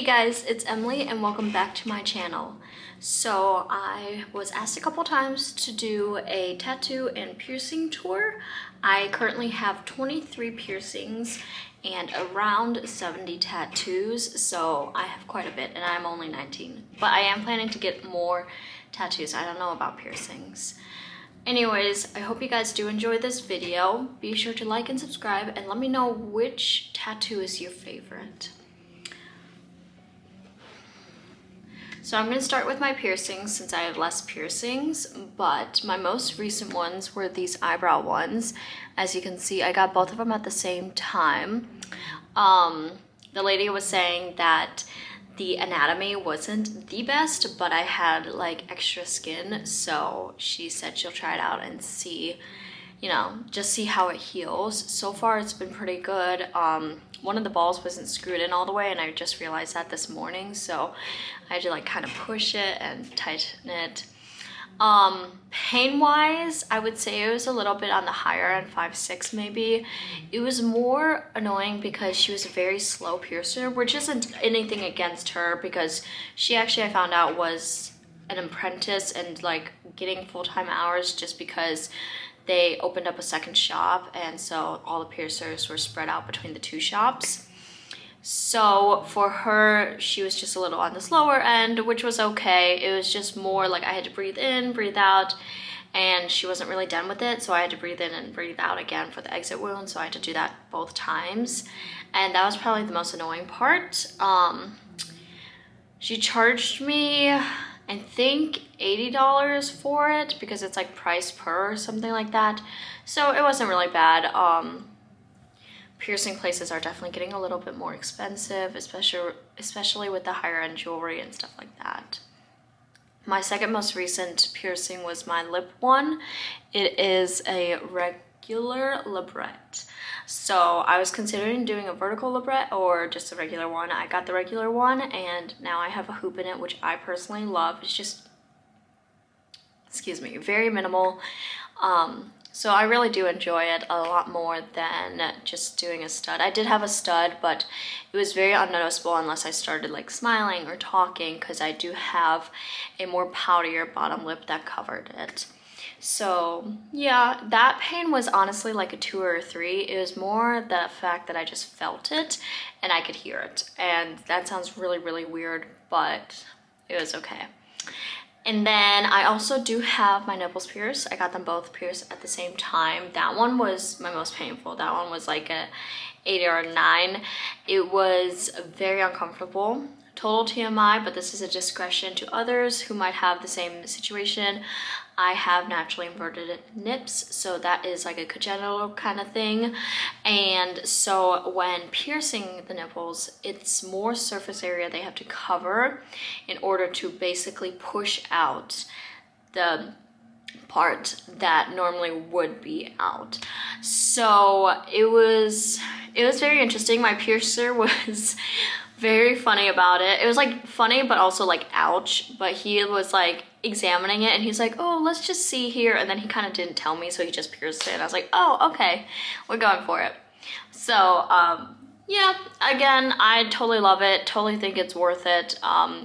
Hey guys, it's Emily and welcome back to my channel. So I was asked a couple times to do a tattoo and piercing tour. I currently have 23 piercings and around 70 tattoos, so I have quite a bit and I'm only 19. But I am planning to get more tattoos. I don't know about piercings. Anyways, I hope you guys do enjoy this video. Be sure to like and subscribe and let me know which tattoo is your favorite. So I'm going to start with my piercings since I have less piercings, but my most recent ones were these eyebrow ones. As you can see, I got both of them at the same time. The lady was saying that the anatomy wasn't the best, but I had like extra skin, so she said she'll try it out and see, you know, just see how it heals. So far it's been pretty good. One of the balls wasn't screwed in all the way and I just realized that this morning, so I had to like kind of push it and tighten it. Pain wise, I would say it was a little bit on the higher end, 5-6 maybe. It was more annoying because she was a very slow piercer, which isn't anything against her because she actually, I found out, was an apprentice and like getting full-time hours just because they opened up a second shop, and so all the piercers were spread out between the two shops. So for her, she was just a little on the slower end, which was okay. It was just more like I had to breathe in, breathe out, and she wasn't really done with it, so I had to breathe in and breathe out again for the exit wound, so I had to do that both times. And that was probably the most annoying part. She charged me, I think, $80 for it because it's like price per or something like that. So it wasn't really bad. Piercing places are definitely getting a little bit more expensive, especially with the higher end jewelry and stuff like that. My second most recent piercing was my lip one. It is a regular labret. So I was considering doing a vertical labret or just a regular one. I got the regular one and now I have a hoop in it, which I personally love. It's just, excuse me, very minimal. So I really do enjoy it a lot more than just doing a stud. I did have a stud, but it was very unnoticeable unless I started like smiling or talking because I do have a more poutier bottom lip that covered it. So yeah, that pain was honestly like a 2 or a 3. It was more the fact that I just felt it and I could hear it. And that sounds really, really weird, but it was okay. And then I also do have my nipples pierced. I got them both pierced at the same time. That one was my most painful. That one was like a 8 or a 9. It was very uncomfortable. Total TMI, but this is a discretion to others who might have the same situation. I have naturally inverted nips, so that is like a congenital kind of thing. And so when piercing the nipples, it's more surface area they have to cover in order to basically push out the part that normally would be out. So it was very interesting. My piercer was very funny about it. It was like funny but also like ouch, but he was like examining it and he's like, oh, let's just see here, and then he kind of didn't tell me, so he just pierced it and I was like, oh, okay, we're going for it. So yeah, again, I totally love it, totally think it's worth it.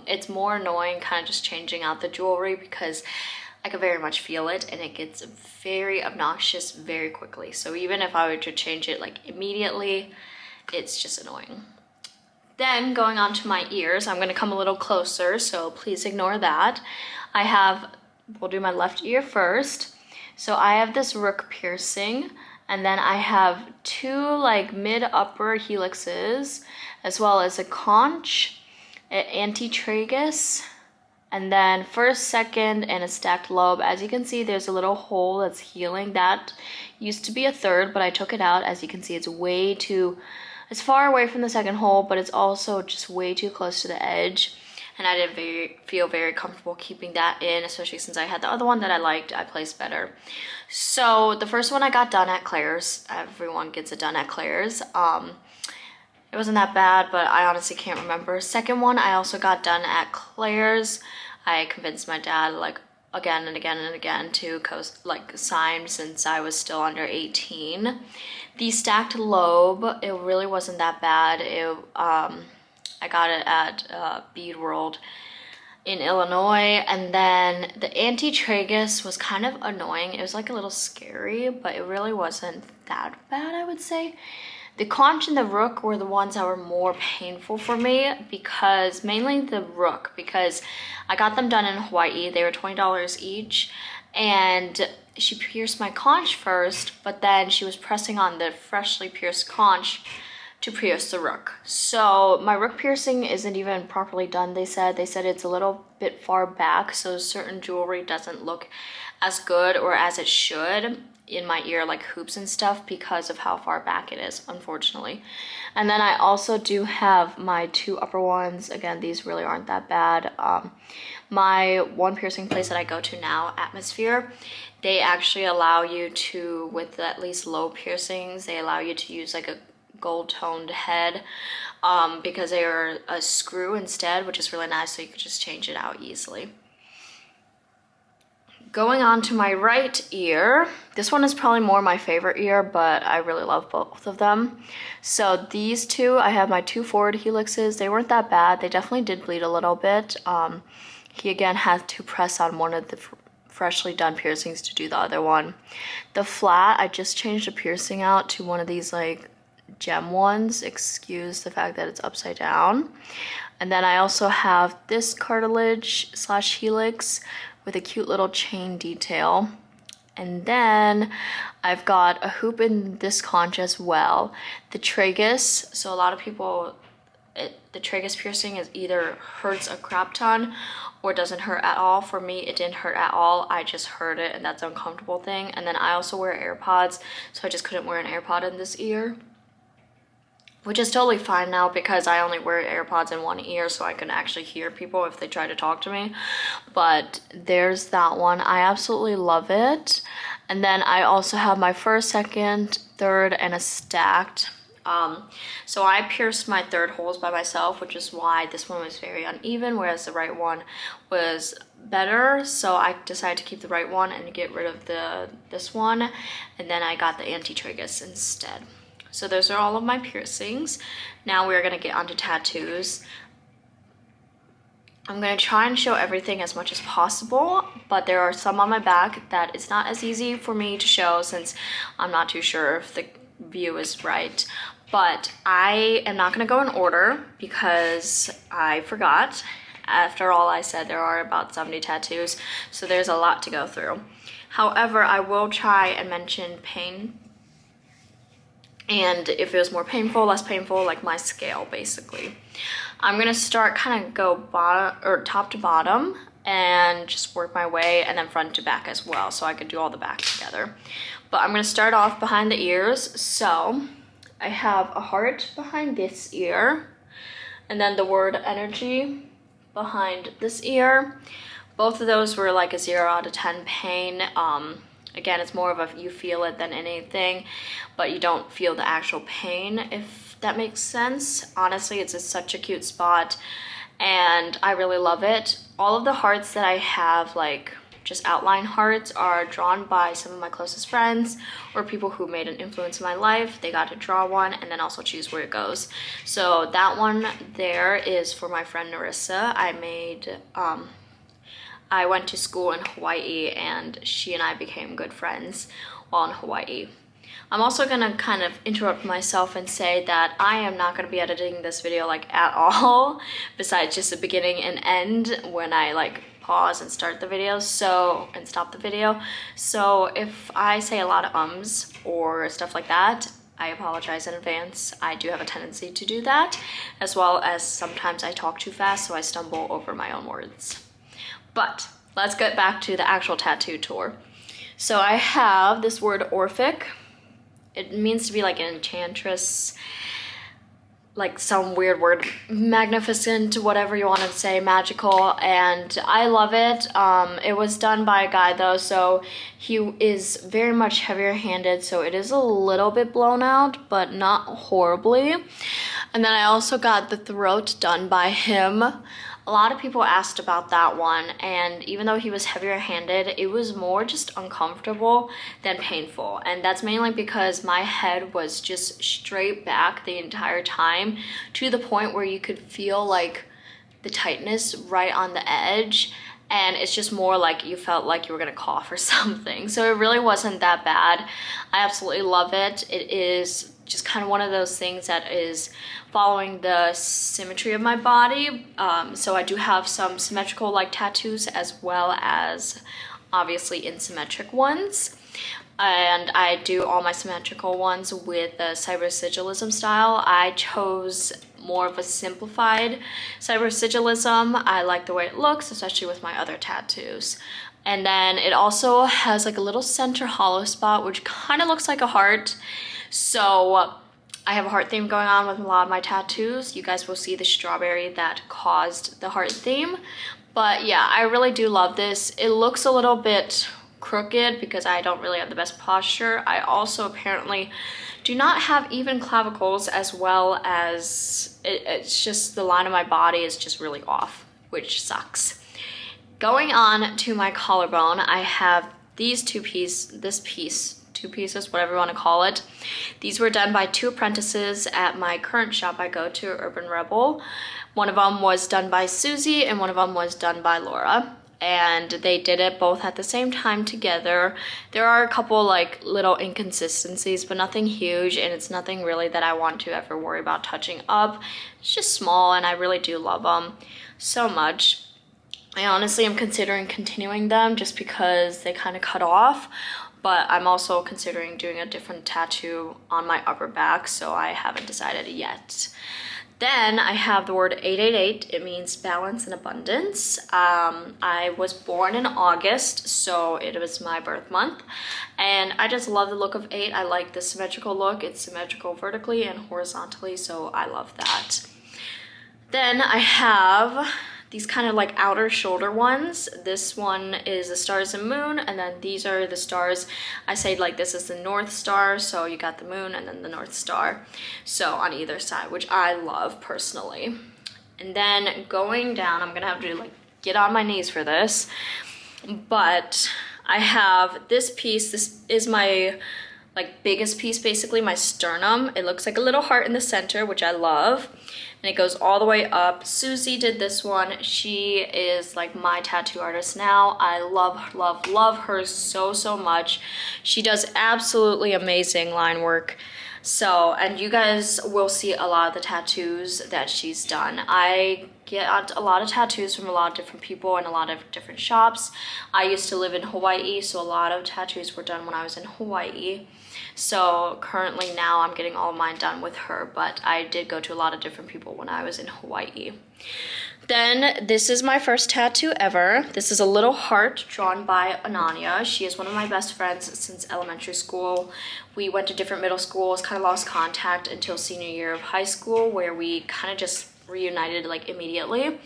It's more annoying kind of just changing out the jewelry because I can very much feel it and it gets very obnoxious very quickly. So even if I were to change it like immediately, it's just annoying. Then going on to my ears, I'm gonna come a little closer, so please ignore that. We'll do my left ear first. So I have this rook piercing, and then I have 2 like mid-upper helixes, as well as a conch, an antitragus, and then first, second, and a stacked lobe. As you can see, there's a little hole that's healing. That used to be a third, but I took it out. As you can see, it's far away from the second hole, but it's also just way too close to the edge. And I didn't feel very comfortable keeping that in, especially since I had the other one that I placed better. So the first one I got done at Claire's. Everyone gets it done at Claire's. It wasn't that bad, but I honestly can't remember. Second one I also got done at Claire's. I convinced my dad like again and again and again to sign since I was still under 18. The stacked lobe, it really wasn't that bad. I got it at Bead World in Illinois. And then the anti-tragus was kind of annoying. It was like a little scary, but it really wasn't that bad, I would say. The conch and the rook were the ones that were more painful for me, because mainly the rook, because I got them done in Hawaii. They were $20 each, and she pierced my conch first, but then she was pressing on the freshly pierced conch to pierce the rook. So my rook piercing isn't even properly done, they said. They said it's a little bit far back, so certain jewelry doesn't look as good or as it should in my ear, like hoops and stuff, because of how far back it is, unfortunately. And then I also do have my 2 upper ones. Again, these really aren't that bad. My one piercing place that I go to now, Atmosphere, they actually allow you to, with at least low piercings, they allow you to use like a gold toned head, because they are a screw instead, which is really nice, so you could just change it out easily. Going on to my right ear, this one is probably more my favorite ear, but I really love both of them. So these 2, I have my 2 forward helixes. They weren't that bad. They definitely did bleed a little bit. He again had to press on one of the freshly done piercings to do the other one. The flat, I just changed the piercing out to one of these like gem ones. Excuse the fact that it's upside down. And then I also have this cartilage / helix with a cute little chain detail. And then I've got a hoop in this conch as well. The tragus, so a lot of people, the tragus piercing is either hurts a crap ton or doesn't hurt at all. For me, it didn't hurt at all. I just heard it, and that's an uncomfortable thing. And then I also wear AirPods, so I just couldn't wear an AirPod in this ear, which is totally fine now because I only wear AirPods in one ear, so I can actually hear people if they try to talk to me. But there's that one. I absolutely love it. And then I also have my first, second, third, and a stacked. So I pierced my third holes by myself, which is why this one was very uneven, whereas the right one was better. So I decided to keep the right one and get rid of this one, and then I got the anti-tragus instead. So those are all of my piercings. Now we're gonna get onto tattoos. I'm gonna try and show everything as much as possible, but there are some on my back that it's not as easy for me to show since I'm not too sure if the view is right. But I am not gonna go in order because I forgot. After all I said, there are about 70 tattoos, so there's a lot to go through. However, I will try and mention pain, and if it was more painful, less painful, like my scale basically. I'm gonna start kind of go bottom or top to bottom and just work my way, and then front to back as well, so I could do all the back together. But I'm gonna start off behind the ears. So I have a heart behind this ear, and then the word energy behind this ear. Both of those were like a 0 out of 10 pain. Again, it's more of a you feel it than anything, but you don't feel the actual pain, if that makes sense. Honestly, it's such a cute spot, and I really love it. All of the hearts that I have, like just outline hearts, are drawn by some of my closest friends or people who made an influence in my life. They got to draw one and then also choose where it goes. So that one there is for my friend Narissa. I went to school in Hawaii, and she and I became good friends while in Hawaii. I'm also gonna kind of interrupt myself and say that I am not gonna be editing this video like at all, besides just the beginning and end when I like pause and start the video, and stop the video. So if I say a lot of ums or stuff like that, I apologize in advance. I do have a tendency to do that, as well as sometimes I talk too fast, so I stumble over my own words. But let's get back to the actual tattoo tour. So I have this word Orphic. It means to be like an enchantress, like some weird word, magnificent, whatever you want to say, magical, and I love it. It was done by a guy though, so he is very much heavier handed, so it is a little bit blown out, but not horribly. And then I also got the throat done by him. A lot of people asked about that one, and even though he was heavier handed, it was more just uncomfortable than painful. And that's mainly because my head was just straight back the entire time, to the point where you could feel like the tightness right on the edge, and it's just more like you felt like you were gonna cough or something. So it really wasn't that bad. I absolutely love it. It is just kind of one of those things that is following the symmetry of my body. So I do have some symmetrical like tattoos, as well as obviously asymmetric ones. And I do all my symmetrical ones with the cyber sigilism style. I chose more of a simplified cyber sigilism. I like the way it looks, especially with my other tattoos. And then it also has like a little center hollow spot, which kind of looks like a heart. So I have a heart theme going on with a lot of my tattoos. You guys will see the strawberry that caused the heart theme. But yeah, I really do love this. It looks a little bit crooked because I don't really have the best posture. I also apparently do not have even clavicles, as well as it's just the line of my body is just really off, which sucks. Going on to my collarbone, I have these two pieces, whatever you want to call it. These were done by 2 apprentices at my current shop I go to, Urban Rebel. One of them was done by Susie and one of them was done by Laura. And they did it both at the same time together. There are a couple like little inconsistencies, but nothing huge, and it's nothing really that I want to ever worry about touching up. It's just small, and I really do love them so much. I honestly am considering continuing them just because they kind of cut off, but I'm also considering doing a different tattoo on my upper back, so I haven't decided yet. Then I have the word 888. It means balance and abundance. I was born in August, so it was my birth month. And I just love the look of 8. I like the symmetrical look. It's symmetrical vertically and horizontally, so I love that. Then I have these kind of like outer shoulder ones. This one is the stars and moon, and then these are the stars. I say like this is the North Star, so you got the moon and then the North Star, so on either side, which I love personally. And then going down, I'm gonna have to like get on my knees for this, but I have this piece. This is my like biggest piece, basically my sternum. It looks like a little heart in the center, which I love. And it goes all the way up. Susie did this one. She is like my tattoo artist now. I love, love, love her so, so much. She does absolutely amazing line work. So, and you guys will see a lot of the tattoos that she's done. I get a lot of tattoos from a lot of different people in a lot of different shops. I used to live in Hawaii, so a lot of tattoos were done when I was in Hawaii. So currently now I'm getting all of mine done with her, but I did go to a lot of different people when I was in Hawaii. Then this is my first tattoo ever. This is a little heart drawn by Ananya. She is one of my best friends since elementary school. We went to different middle schools, kind of lost contact until senior year of high school, where we kind of just reunited like immediately,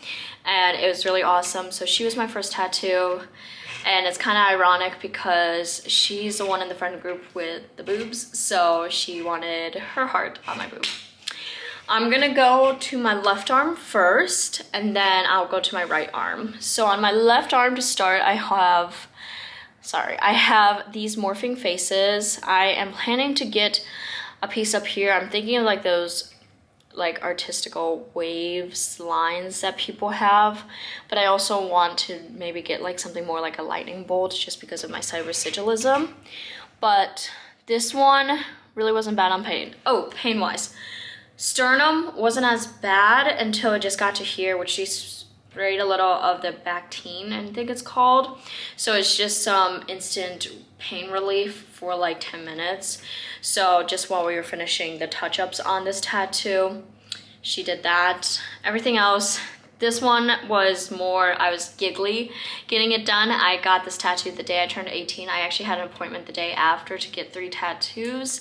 and it was really awesome. So she was my first tattoo. And it's kind of ironic because she's the one in the friend group with the boobs, so she wanted her heart on my boob. I'm gonna go to my left arm first, and then I'll go to my right arm. So on my left arm to start, I have these morphing faces. I am planning to get a piece up here. I'm thinking of like those like artistical waves lines that people have, but I also want to maybe get like something more like a lightning bolt, just because of my cyber sigilism. But this one really wasn't bad on pain. Oh, pain wise, sternum wasn't as bad until it just got to here, which she sprayed a little of the Bactine, I think it's called. So it's just some instant pain relief for like 10 minutes. So just while we were finishing the touch-ups on this tattoo, she did that. Everything else, this one was more, I was giggly getting it done. I got this tattoo the day I turned 18. I actually had an appointment the day after to get 3 tattoos,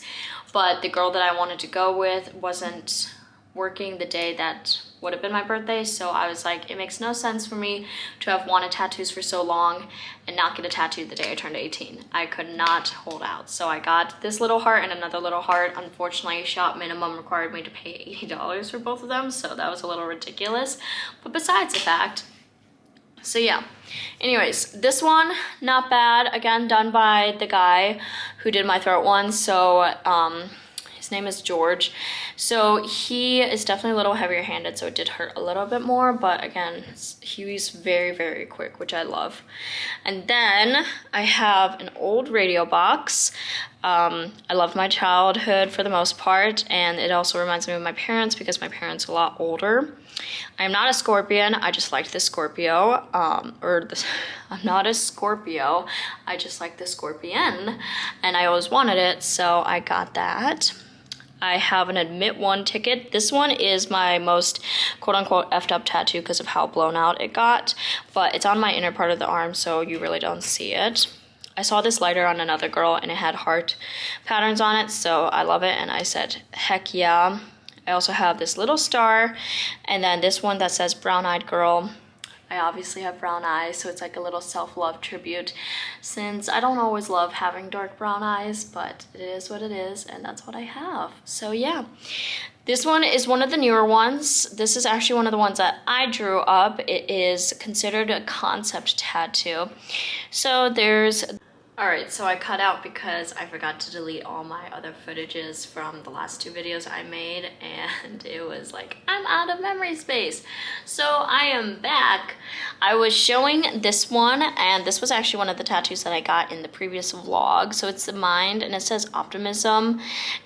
but the girl that I wanted to go with wasn't working the day that would have been my birthday. So I was like, it makes no sense for me to have wanted tattoos for so long and not get a tattoo the day I turned 18. I could not hold out. So I got this little heart and another little heart. Unfortunately, shop minimum required me to pay $80 for both of them. So that was a little ridiculous. But besides the fact, so yeah, anyways, this one, not bad. Again, done by the guy who did my throat one. So his name is George. So he is definitely a little heavier handed, so it did hurt a little bit more, but again, he's very, very quick, which I love. And then I have an old radio box. I love my childhood for the most part, and it also reminds me of my parents because my parents are a lot older. I'm not a Scorpion, I just liked the Scorpio, I'm not a Scorpio, I just like the Scorpion, and I always wanted it, so I got that. I have an admit one ticket. This one is my most quote-unquote effed up tattoo because of how blown out it got, but it's on my inner part of the arm, so you really don't see it. I saw this lighter on another girl and it had heart patterns on it, so I love it, and I said, heck yeah. I also have this little star, and then this one that says brown-eyed girl. I obviously have brown eyes, so it's like a little self-love tribute, since I don't always love having dark brown eyes, but it is what it is, and that's what I have. So yeah, this one is one of the newer ones. This is actually one of the ones that I drew up. It is considered a concept tattoo. So there's... Alright, so I cut out because I forgot to delete all my other footages from the last 2 videos I made, and it was like, I'm out of memory space. So I am back. I was showing this one, and this was actually one of the tattoos that I got in the previous vlog. So it's the mind, and it says optimism,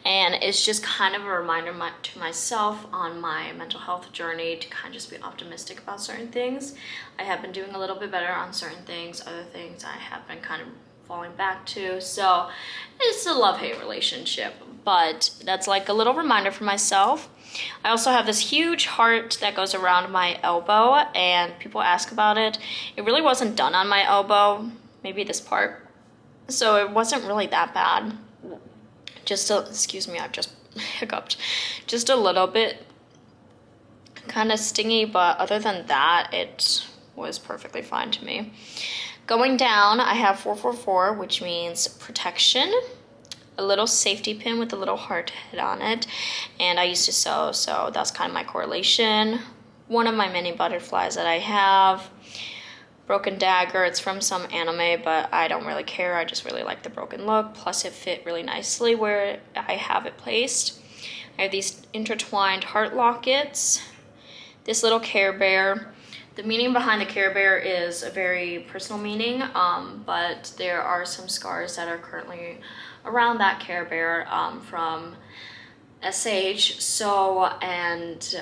and it's just kind of a reminder to myself on my mental health journey to kind of just be optimistic about certain things. I have been doing a little bit better on certain things. Other things I have been kind of falling back to, so it's a love-hate relationship, but that's like a little reminder for myself. I also have this huge heart that goes around my elbow, and people ask about it. It really wasn't done on my elbow, maybe this part, so it wasn't really that bad. Excuse me, I've just hiccuped, just a little bit kind of stingy, but other than that, it was perfectly fine to me. Going down, I have 444, which means protection, a little safety pin with a little heart head on it, and I used to sew, so that's kind of my correlation. One of my many butterflies that I have, broken dagger, it's from some anime, but I don't really care, I just really like the broken look, plus it fit really nicely where I have it placed. I have these intertwined heart lockets, this little Care Bear. The meaning behind the Care Bear is a very personal meaning, but there are some scars that are currently around that Care Bear from SH. So, and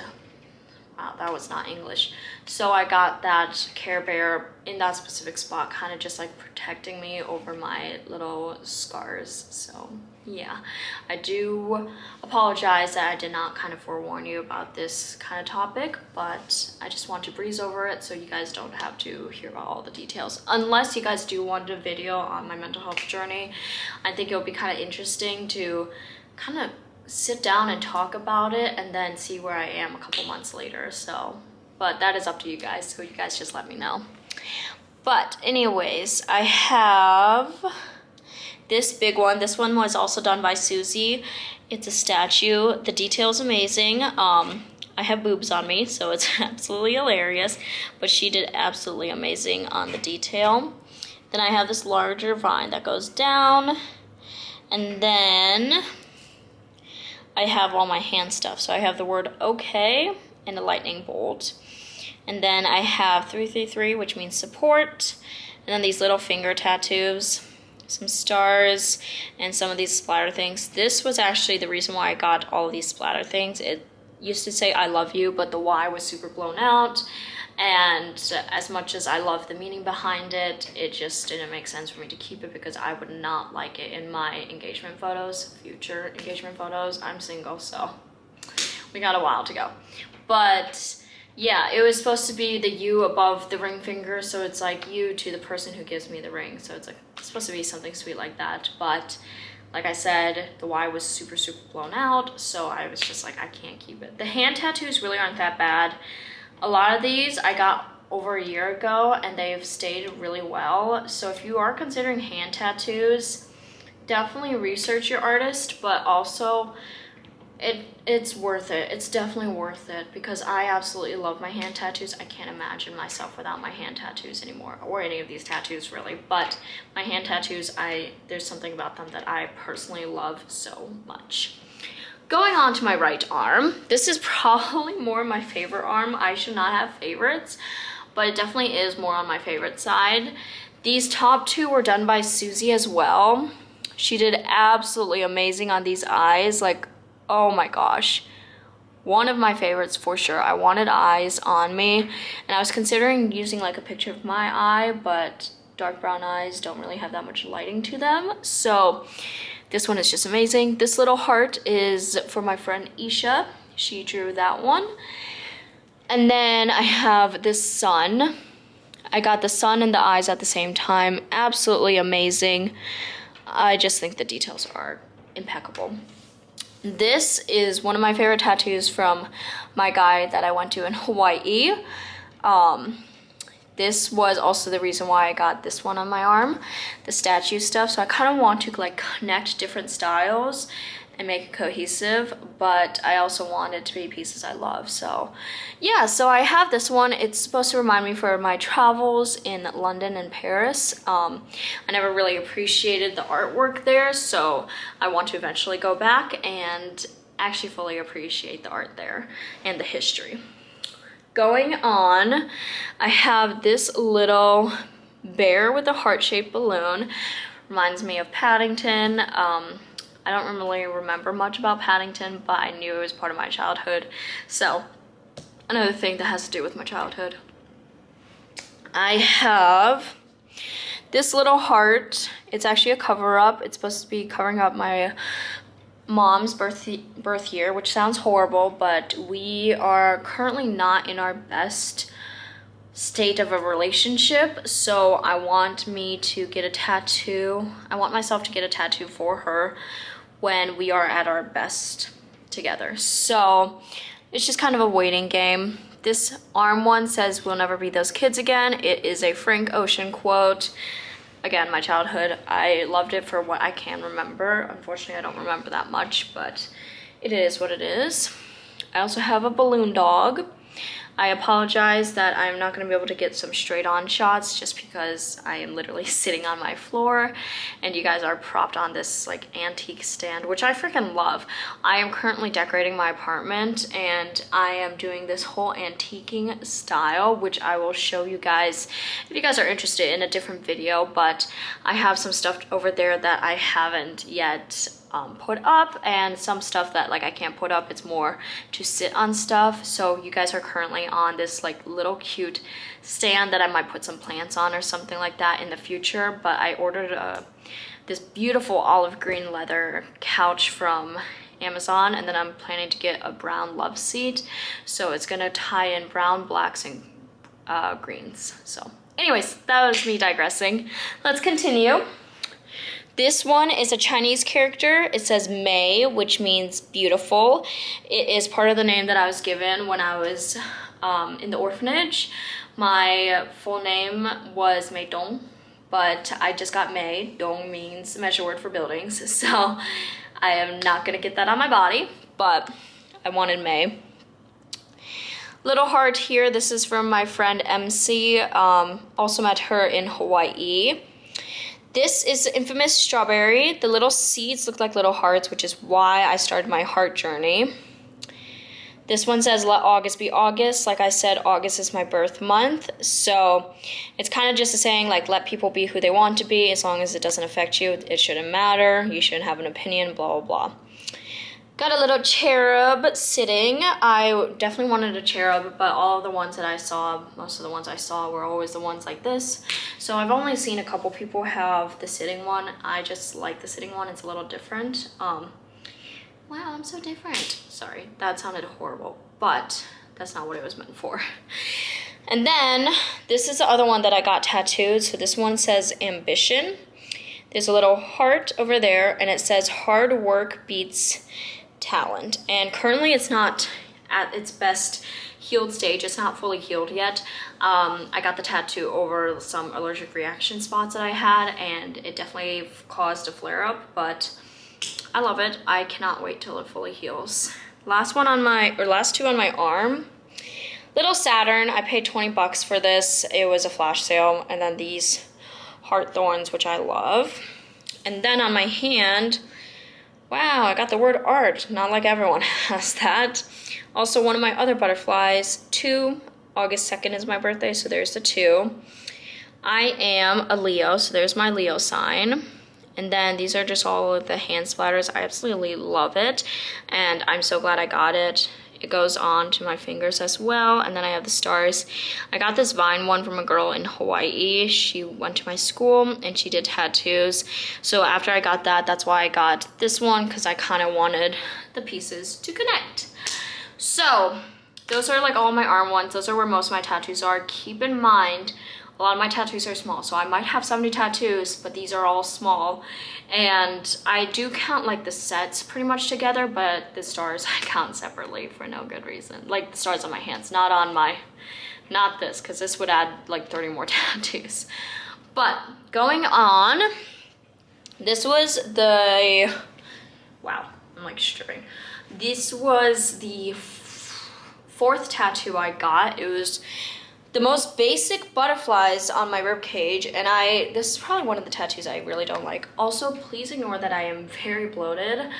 wow, that was not English. So I got that Care Bear in that specific spot, kind of just like protecting me over my little scars. So yeah, I do apologize that I did not kind of forewarn you about this kind of topic, but I just want to breeze over it so you guys don't have to hear about all the details. Unless you guys do want a video on my mental health journey, I think it'll be kind of interesting to kind of sit down and talk about it and then see where I am a couple months later. So, but that is up to you guys, so you guys just let me know. But anyways, I have this big one. This one was also done by Susie. It's a statue. The detail is amazing. I have boobs on me, so it's absolutely hilarious, but she did absolutely amazing on the detail. Then I have this larger vine that goes down, and then I have all my hand stuff. So I have the word okay and a lightning bolt. And then I have 333, which means support. And then these little finger tattoos, some stars, and some of these splatter things. This was actually the reason why I got all of these splatter things. It used to say I love you, but the Y was super blown out. And as much as I love the meaning behind it, it just didn't make sense for me to keep it because I would not like it in my engagement photos, future engagement photos. I'm single, so we got a while to go. But yeah, it was supposed to be the U above the ring finger, so it's like you to the person who gives me the ring. So it's like it's supposed to be something sweet like that, but Like I said, the Y was super, super blown out, so I was just like, I can't keep it. The hand tattoos really aren't that bad. A lot of these I got over a year ago and they've stayed really well. So if you are considering hand tattoos, definitely research your artist, but also it's worth it. It's definitely worth it because I absolutely love my hand tattoos. I can't imagine myself without my hand tattoos anymore, or any of these tattoos really, but my hand tattoos, there's something about them that I personally love so much. Going on to my right arm, this is probably more my favorite arm. I should not have favorites, but it definitely is more on my favorite side. These top two were done by Susie as well. She did absolutely amazing on these eyes. Like, oh my gosh, one of my favorites for sure. I wanted eyes on me, and I was considering using like a picture of my eye, but dark brown eyes don't really have that much lighting to them, so this one is just amazing. This little heart is for my friend Isha. She drew that one. And then I have this sun. I got the sun and the eyes at the same time. Absolutely amazing. I just think the details are impeccable. This is one of my favorite tattoos from my guy that I went to in Hawaii. This was also the reason why I got this one on my arm, the statue stuff. So I kind of want to like connect different styles and make it cohesive, but I also want it to be pieces I love. So yeah, so I have this one. It's supposed to remind me for my travels in London and Paris. I never really appreciated the artwork there, so I want to eventually go back and actually fully appreciate the art there and the history. Going on, I have this little bear with a heart-shaped balloon. Reminds me of Paddington. I don't really remember much about Paddington, but I knew it was part of my childhood. So, another thing that has to do with my childhood. I have this little heart. It's actually a cover-up. It's supposed to be covering up my mom's birth year, which sounds horrible, but we are currently not in our best state of a relationship, so I want me to get a tattoo. I want myself to get a tattoo for her when we are at our best together. So it's just kind of a waiting game. This arm one says, "We'll never be those kids again." It is a Frank Ocean quote. Again, my childhood, I loved it for what I can remember. Unfortunately, I don't remember that much, but it is what it is. I also have a balloon dog. I apologize that I'm not going to be able to get some straight on shots just because I am literally sitting on my floor and you guys are propped on this like antique stand, which I freaking love. I am currently decorating my apartment and I am doing this whole antiquing style, which I will show you guys if you guys are interested in a different video, but I have some stuff over there that I haven't yet put up, and some stuff that like I can't put up. It's more to sit on stuff. So you guys are currently on this like little cute stand that I might put some plants on or something like that in the future, but I ordered this beautiful olive green leather couch from Amazon, and then I'm planning to get a brown love seat, so it's gonna tie in brown, blacks, and greens. So anyways, that was me digressing. Let's continue. This one is a Chinese character. It says May, which means beautiful. It is part of the name that I was given when I was in the orphanage. My full name was Mei Dong, but I just got Mei. Dong means measure word for buildings, so I am not gonna get that on my body, but I wanted Mei. Little heart here, this is from my friend MC. Also met her in Hawaii. This is the infamous strawberry. The little seeds look like little hearts, which is why I started my heart journey. This one says, "Let August be August." Like I said, August is my birth month. So it's kind of just a saying, like, let people be who they want to be. As long as it doesn't affect you, it shouldn't matter. You shouldn't have an opinion, blah, blah, blah. Got a little cherub sitting. I definitely wanted a cherub, but all of the ones that I saw, most of the ones I saw were always the ones like this. So I've only seen a couple people have the sitting one. I just like the sitting one. It's a little different. Wow, I'm so different. Sorry, that sounded horrible, but that's not what it was meant for. And then this is the other one that I got tattooed. So this one says ambition. There's a little heart over there, and it says hard work beats talent. And currently it's not at its best healed stage. It's not fully healed yet. I got the tattoo over some allergic reaction spots that I had, and it definitely caused a flare up, but I love it. I cannot wait till it fully heals. Last two on my arm. Little Saturn, I paid 20 bucks for this. It was a flash sale. And then these heart thorns, which I love. And then on my hand, wow, I got the word art. Not like everyone has that. Also, one of my other butterflies, 2. August 2nd is my birthday, so there's the 2. I am a Leo, so there's my Leo sign. And then these are just all of the hand splatters. I absolutely love it, and I'm so glad I got it. It goes on to my fingers as well, and then I have the stars. I got this vine one from a girl in Hawaii. She went to my school, and she did tattoos. So after I got that, that's why I got this one, because I kind of wanted the pieces to connect. So those are like all my arm ones. Those are where most of my tattoos are. Keep in mind, a lot of my tattoos are small, so I might have 70 tattoos, but these are all small. And I do count like the sets pretty much together, but the stars I count separately for no good reason. Like the stars on my hands, not this, because this would add like 30 more tattoos. But going on, this was the, wow, I'm like stripping. This was the 4th tattoo I got. It was the most basic butterflies on my rib cage, and this is probably one of the tattoos I really don't like. Also, please ignore that I am very bloated.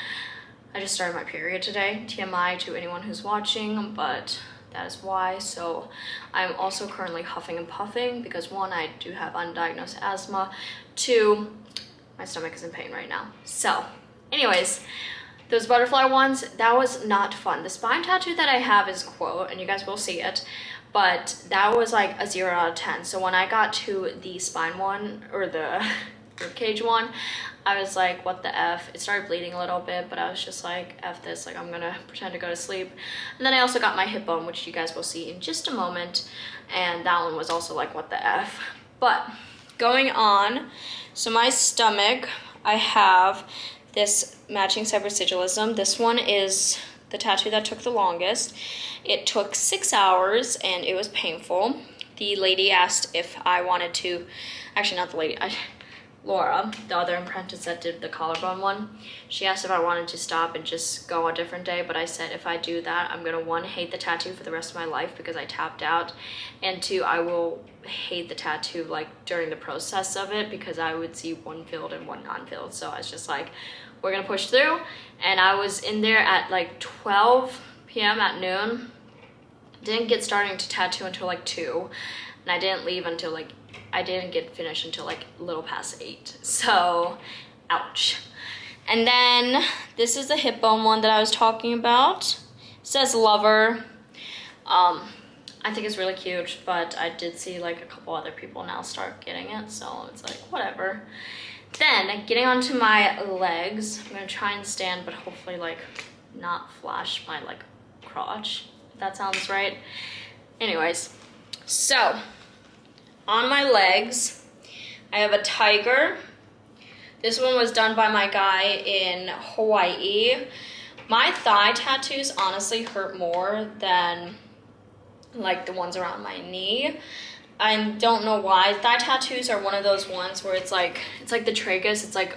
I just started my period today. TMI to anyone who's watching, but that is why. So I'm also currently huffing and puffing because 1, I do have undiagnosed asthma. 2, my stomach is in pain right now. So anyways, those butterfly ones, that was not fun. The spine tattoo that I have is quote, and you guys will see it, but that was like a 0 out of 10. So when I got to the spine one, or the ribcage one, I was like, what the F? It started bleeding a little bit, but I was just like, F this, like I'm gonna pretend to go to sleep. And then I also got my hip bone, which you guys will see in just a moment. And that one was also like, what the F? But going on, so my stomach, I have this matching subrecigillism. This one is the tattoo that took the longest. It took 6 hours and it was painful. The lady asked if I wanted to, actually not the lady, Laura, the other apprentice that did the collarbone one, she asked if I wanted to stop and just go a different day, but I said if I do that, I'm gonna 1, hate the tattoo for the rest of my life because I tapped out, and 2, I will hate the tattoo like during the process of it because I would see one filled and one non-filled. So I was just like, we're gonna push through. And I was in there at like 12 p.m. at noon. Didn't get starting to tattoo until like 2, and I didn't leave until like, I didn't get finished until like a little past 8. So, ouch. And then this is the hip bone one that I was talking about. It says lover. I think it's really cute, but I did see like a couple other people now start getting it, so it's like whatever. Then getting onto my legs, I'm gonna try and stand, but hopefully like not flash my like crotch, if that sounds right. Anyways, so on my legs, I have a tiger. This one was done by my guy in Hawaii. My thigh tattoos honestly hurt more than like the ones around my knee. I don't know why. Thigh tattoos are one of those ones where it's like the tragus, it's like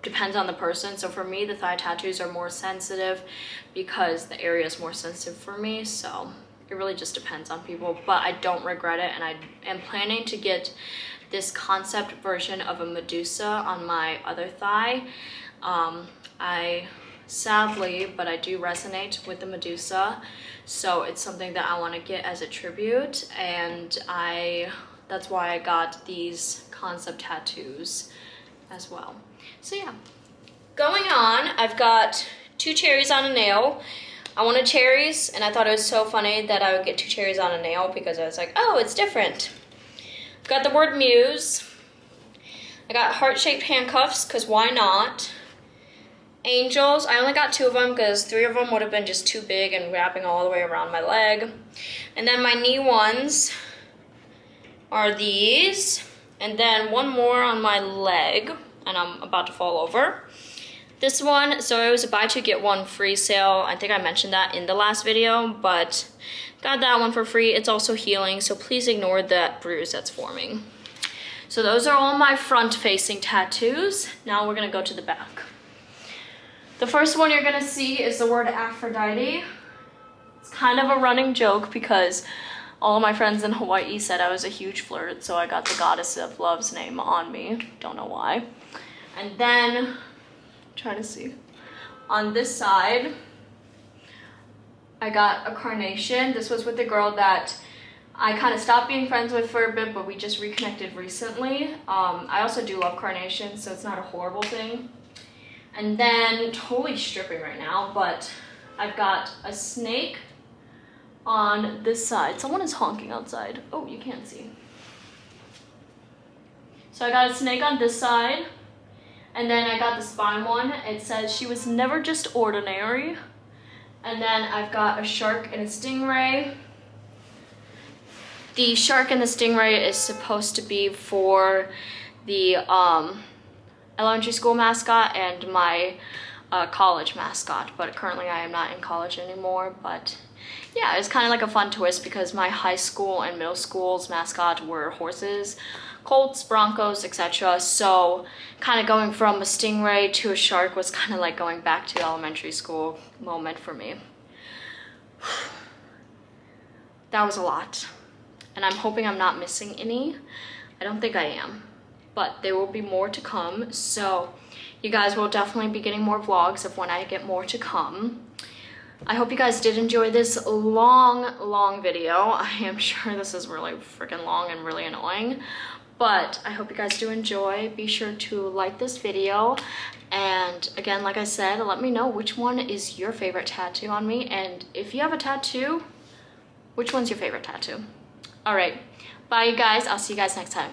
depends on the person. So for me, the thigh tattoos are more sensitive because the area is more sensitive for me. So it really just depends on people, but I don't regret it, and I am planning to get this concept version of a Medusa on my other thigh. I sadly, but I do resonate with the Medusa, so it's something that I want to get as a tribute, and that's why I got these concept tattoos as well. So yeah, going on, I've got 2 cherries on a nail. I wanted cherries, and I thought it was so funny that I would get 2 cherries on a nail because I was like, oh, it's different. Got the word muse. I got heart-shaped handcuffs, because why not? Angels, I only got 2 of them because 3 of them would have been just too big and wrapping all the way around my leg. And then my knee ones are these, and then one more on my leg. and I'm about to fall over. This one, so it was a buy two get one free sale. I think I mentioned that in the last video, but got that one for free. It's also healing, so please ignore that bruise that's forming. So those are all my front facing tattoos. Now we're gonna go to the back. The first one you're gonna see is the word Aphrodite. It's kind of a running joke because all of my friends in Hawaii said I was a huge flirt, so I got the goddess of love's name on me. Don't know why. And then, try to see, on this side, I got a carnation. This was with the girl that I kind of stopped being friends with for a bit, but we just reconnected recently. I also do love carnations, so it's not a horrible thing. And then, totally stripping right now, but I've got a snake on this side. Someone is honking outside. Oh, you can't see. So I got a snake on this side, and then I got the spine one. It says she was never just ordinary. And then I've got a shark and a stingray. The shark and the stingray is supposed to be for the elementary school mascot and my college mascot, but currently I am not in college anymore. But yeah, it's kind of like a fun twist because my high school and middle school's mascot were horses, colts, broncos, etc. So kind of going from a stingray to a shark was kind of like going back to elementary school moment for me. That was a lot, and I'm hoping I'm not missing any. I don't think I am, but there will be more to come, so you guys will definitely be getting more vlogs of when I get more to come. I hope you guys did enjoy this long video. I am sure this is really freaking long and really annoying, but I hope you guys do enjoy. Be sure to like this video, and again, like I said, let me know which one is your favorite tattoo on me, and if you have a tattoo, which one's your favorite tattoo? All right, bye you guys. I'll see you guys next time.